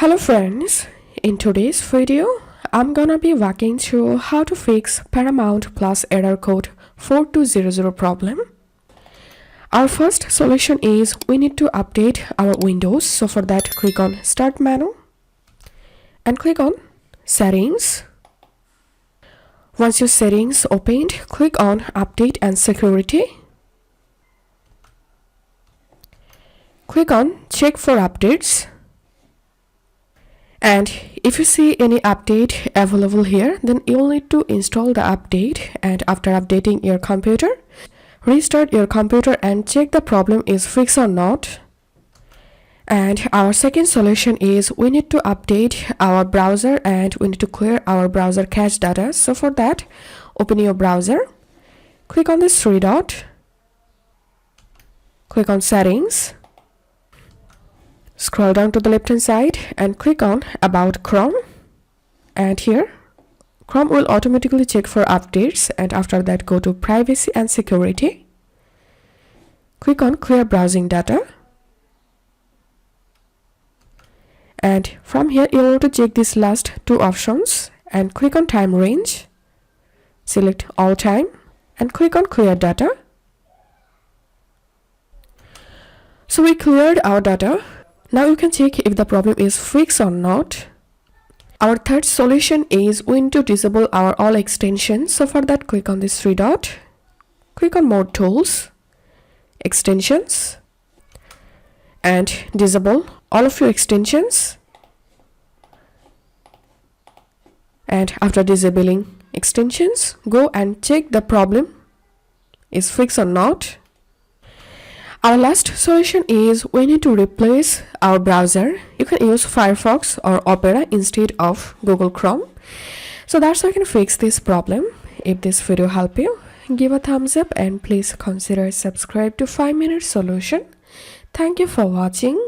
Hello friends, in today's video, I'm gonna be walking through how to fix Paramount Plus Error Code 4200 problem. Our first solution is we need to update our Windows. So for that, click on Start menu and click on Settings. Once your settings opened, click on Update and Security. Click on Check for Updates. And if you see any update available here, then you'll need to install the update, and after updating your computer, restart your computer and check the problem is fixed or not. And our second solution is we need to update our browser and we need to clear our browser cache data. So for that, open your browser, click on this three dot, click on Settings. Scroll down to the left hand side and click on About Chrome, and here Chrome will automatically check for updates, and after that go to Privacy and Security. Click on Clear Browsing Data, and from here you want to check these last two options and click on Time Range, select All Time and click on Clear Data. So we cleared our data. Now you can check if the problem is fixed or not. Our third solution is we need to disable our all extensions. So for that, click on this three dot, click on More Tools, Extensions, and disable all of your extensions. And after disabling extensions, go and check the problem is fixed or not. Our last solution is we need to replace our browser. You can use Firefox or Opera instead of Google Chrome. So that's how you can fix this problem. If this video helped you, give a thumbs up and please consider subscribe to 5-minute solution. Thank you for watching.